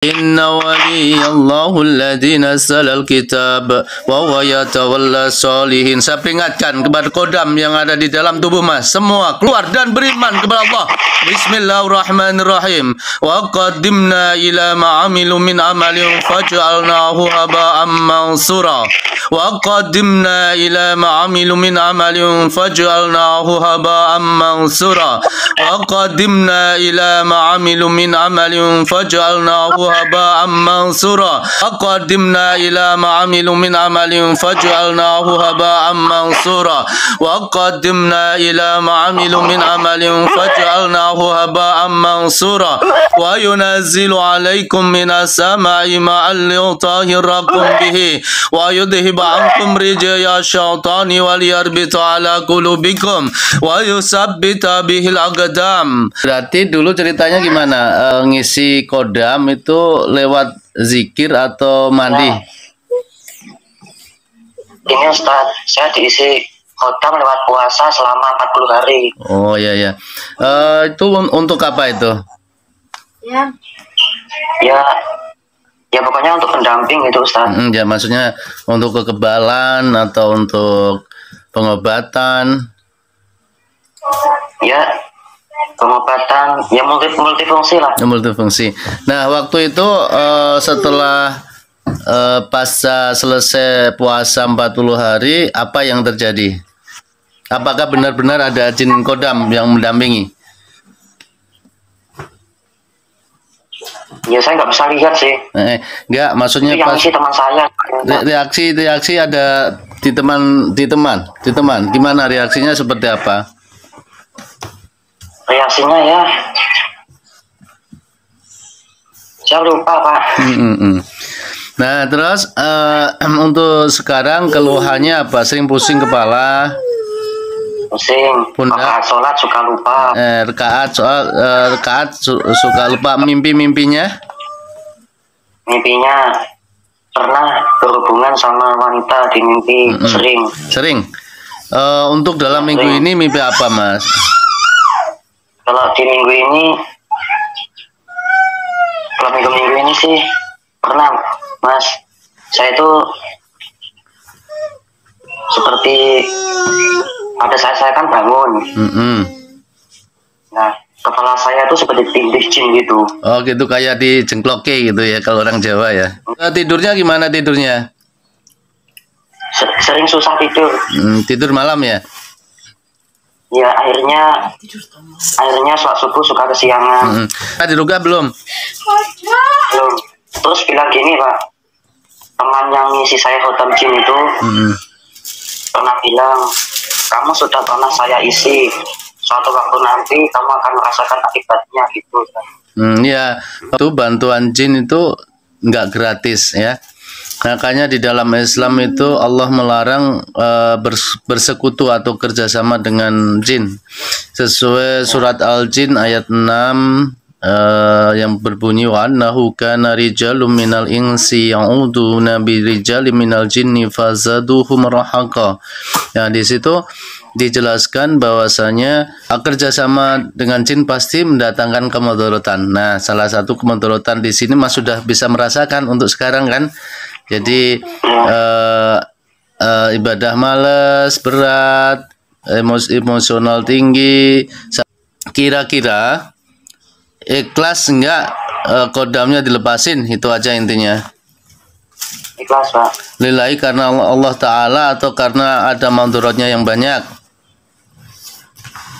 Inna waliyallahu alladzi nazzala al-kitab wa huwa yatawalla sholihin. Saya peringatkan kepada kodam yang ada di dalam tubuh Mas, semua keluar dan beriman kepada Allah. Bismillahirrahmanirrahim. Wa qaddimna ila ma'amilu min amalin faj'alnahu haba'an mansura. Wa qaddimna ila ma'amilu min amalin faj'alnahu haba'an mansura. Wa qaddimna ila ma'amilu min amalin faj'alnahu haba'an mansura. Aqaddimna ila ma'amilu min amalin faj'alnahu haba'an mansura. Wa qaddimna ila ma'amilu min amalin faj'alnahu haba'an mansura. Wa yunazzilu 'alaikum minas sama'i ma'an liyutahhirakum bihi wa yudhhiba 'ankum rijya syaitani wa liyarbita 'ala qulubikum wa yusabbita bihil aqdam. Berarti dulu ceritanya gimana? Ngisi kodam itu lewat zikir atau mandi? Ini Ustaz, saya diisi kodam lewat puasa selama 40 hari. Oh iya ya. Itu untuk apa itu? Ya pokoknya untuk pendamping itu Ustaz. Ya maksudnya untuk kekebalan atau untuk pengobatan? Ya pengobatan, ya multifungsi lah. Multifungsi. Nah waktu itu setelah pasca selesai puasa 40 hari, apa yang terjadi? Apakah benar-benar ada jin kodam yang mendampingi? Ya saya nggak bisa lihat sih. Enggak, maksudnya itu yang pas isi teman saya. reaksi ada di teman. Gimana reaksinya, seperti apa? Reaksinya ya, saya lupa Pak. Nah terus untuk sekarang keluhannya apa? Sering pusing kepala? Pusing. Rakaat sholat suka lupa. Rekaat suka lupa. Mimpinya? Mimpinya pernah berhubungan sama wanita di mimpi. Sering. Untuk dalam minggu ini mimpi apa Mas? Kalau di minggu ini sih pernah Mas, saya itu seperti pada saat saya kan bangun. Nah kepala saya tuh seperti tindih jin gitu. Oh gitu, kayak dijengkloki gitu ya kalau orang Jawa ya. Tidurnya gimana tidurnya? Sering susah tidur. Tidur malam ya? Ya akhirnya sholat subuh suka kesiangan. Diruga belum? Belum. Terus bilang gini Pak, teman yang ngisi saya khotam jin itu pernah bilang, kamu sudah pernah saya isi, suatu waktu nanti kamu akan merasakan akibatnya gitu. Ya, itu bantuan jin itu nggak gratis ya. Makanya di dalam Islam itu Allah melarang bersekutu atau kerjasama dengan jin. Sesuai surat Al-Jin ayat 6 yang berbunyi wa annahu kana rijalun minal insi ya'uduna bi rijalin minal jinni fazaduhum rahaqa. Nah, di situ dijelaskan bahwasanya kerjasama dengan jin pasti mendatangkan kemudaratan. Nah, salah satu kemudaratan di sini Mas sudah bisa merasakan untuk sekarang kan. Jadi ibadah malas, berat, emosional tinggi. Kira-kira ikhlas enggak kodamnya dilepasin? Itu aja intinya. Ikhlas Pak. Lillahi, karena Allah Ta'ala atau karena ada manduratnya yang banyak?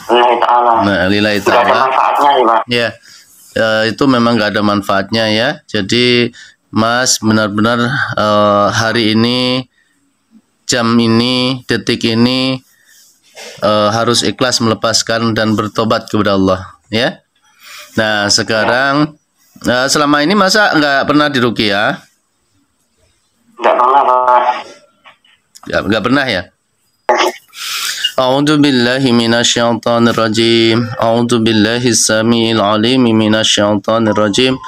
Lillahi Ta'ala. Nah, lillahi Ta'ala. Tidak ada manfaatnya sih Pak. Ya, itu memang nggak ada manfaatnya ya. Jadi Mas benar-benar hari ini, jam ini, detik ini harus ikhlas melepaskan dan bertobat kepada Allah ya. Nah sekarang selama ini masa nggak pernah diruqyah? Nggak pernah Pak. Nggak pernah ya? أعوذ بالله من الشيطان الرجيم أعوذ بالله السميع العليم من الشيطان الرجيم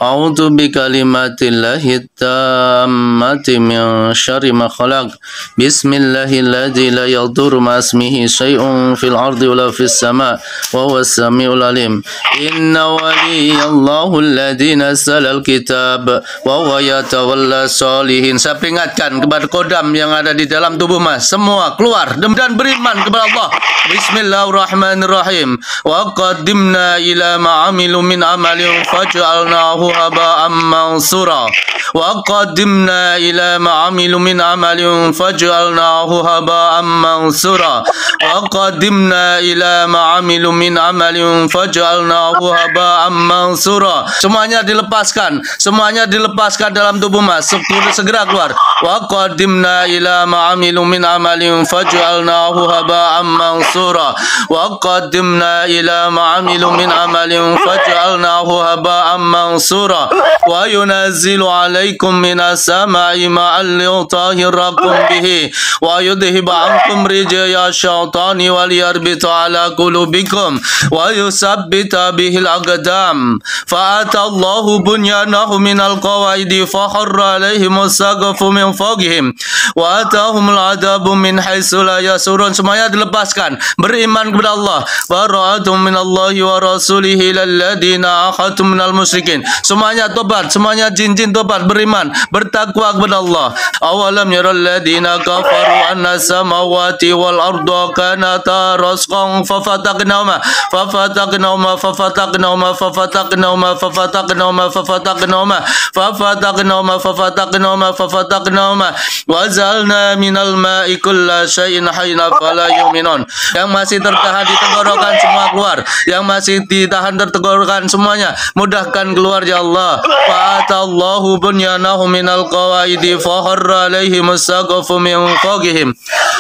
أعوذ بكلمات الله التامة من شر ما خلق بسم الله الذي لا يضر مع اسمه شيء في الأرض ولا في السماء وهو السميع العليم إن ولي الله الذي نزل الكتاب وهو يتولى الصالحين. Saya peringatkan kepada kodam yang ada di dalam tubuh Mas, semua keluar dan beriman kepada Allah. Bismillahirrahmanirrahim. Wa qaddimna ila ma'amilu min amalin faj'alnahu haba'an mansura. Wa qaddimna ila ma'amilu min amalin faj'alnahu haba'an mansura. Wa qaddimna ila ma'amilu min amalin faj'alnahu haba'an mansura. Semuanya dilepaskan. Semuanya dilepaskan dalam tubuh Mas. Segera keluar. Wa qaddimna ila ma'amilu min amalin faj'alnahu haba'an mansura. Wa qaddimna ila ma'amilu min amalin faj'alnahu haba'an mansura. Wa yunazzilu alaikum minas sama'i ma'an liyutahhirakum bihi wa yudhhiba ankum rijya syaitani wal yarbita ala qulubikum wa yusabbita bihil aqdam. Fa'atallahu bunyanahu minal qawaidi fa kharra alaihimus saqfu min fawqihim wa atahumul adabu min haitsu la yasurun. Semuanya dilepaskan, beriman kepada Allah. Bara'atum minallahi wa rasulihi lalladzina akhadtum minal musyrikin. Semuanya tobat, semuanya jin-jin tobat, beriman, bertakwa kepada Allah. Awalam yaral ladzina kafaru anna samawati wal arda kanata rasqan fafataqnahuma fafataqnahuma fafataqnahuma fafataqnahuma fafataqnahuma fafataqnahuma fafataqnahuma fafataqnahuma fafataqnahuma wa zalna minal ma'i kulla syai'in hayyin fala yu'minun. Yang masih tertahan di tenggorokan semua keluar, yang masih ditahan tenggorokan semuanya mudahkan keluar ya Allah. Fa'atallahu bunyanahu minal qawaidi fa kharra alaihimus saqfu min fawqihim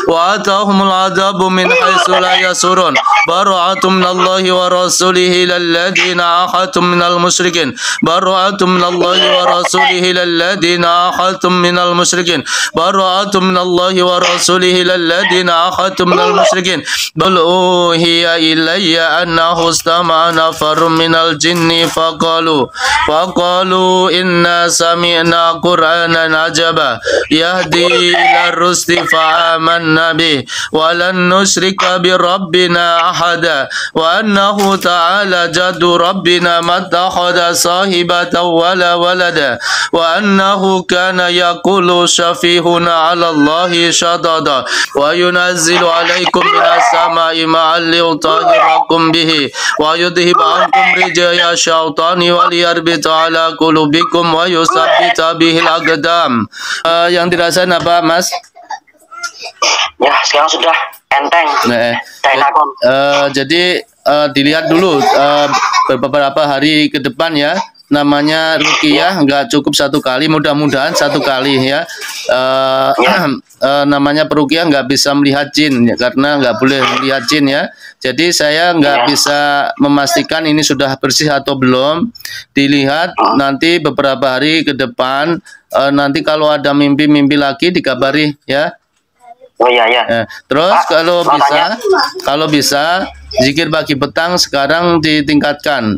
wa atahumul adabu min haitsu la yasurun. Bara'atum minallahi wa rasulihi lalladzina akhadtum minal musyrikin. Bara'atum minallahi wa rasulihi lalladzina akhadtum minal musyrikin. Bara'atum minallahi wa rasulihi lalladzina akhadtum minal musyrikin. Bal uhiya ilayya annahu istama'a nafarun minal jinni faqalu inna sami'na qur'anan ajaba yahdi ila rusdi fa'amanna bih wa lan nusyrika bi rabbina ahada wa annahu ta'ala jaddu rabbina mattakhadha sahibatan wala walada wa annahu kana yaqulu syafihuna 'ala Allahi syadada wa yunazzilu 'alaikum minas sama'i ma'an liyutahhirakum bihi wa yudhhiba ankum rijya syaitani wal yarbita 'ala qulubikum wa yusabbita bihil aqdam. Yang dirasain apa, Mas? Ya, sekarang sudah enteng. Jadi dilihat dulu beberapa hari ke depan ya. Namanya ruqyah nggak cukup satu kali, mudah-mudahan satu kali ya. Namanya peruqyah nggak bisa melihat jin ya, karena nggak boleh melihat jin ya. Jadi saya nggak bisa memastikan ini sudah bersih atau belum. Dilihat nanti beberapa hari ke depan. Nanti kalau ada mimpi-mimpi lagi dikabari ya. Oh iya ya. Terus kalau bisa zikir pagi petang sekarang ditingkatkan.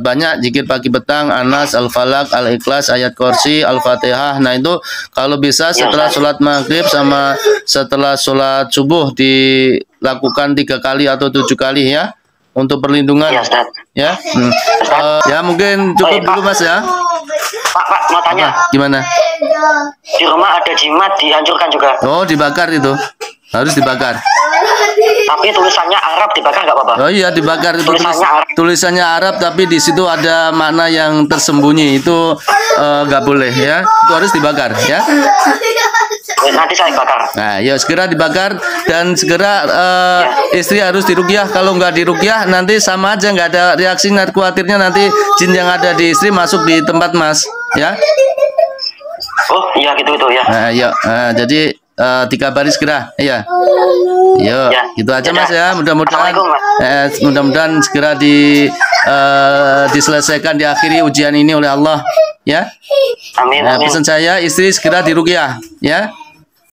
Banyak zikir pagi petang, Anas, Al-Falaq, Al-Ikhlas, Ayat Kursi, Al-Fatihah. Nah itu kalau bisa setelah sholat maghrib sama setelah sholat subuh dilakukan 3 kali atau 7 kali ya, untuk perlindungan ya. Ya mungkin cukup dulu Mas ya. Pak mau tanya. Gimana? Di rumah ada jimat dihancurkan juga. Oh, dibakar itu. Harus dibakar. Tapi tulisannya Arab, dibakar nggak apa-apa? Oh iya, dibakar itu. Tulisannya Arab tapi di situ ada makna yang tersembunyi. Itu nggak boleh ya. Itu harus dibakar ya. Nanti saya bakar. Nah, ya segera dibakar dan segera istri harus diruqyah. Kalau nggak diruqyah nanti sama aja, nggak ada reaksi, nggak khawatirnya nanti jin yang ada di istri masuk di tempat Mas ya. Oh iya gitu ya. Nah, ya. Jadi dikabari segera ya. Yo, ya, gitu aja Mas ya. Mudah-mudahan segera diselesaikan, diakhiri ujian ini oleh Allah ya. Amin. Pesan saya istri segera diruqyah ya.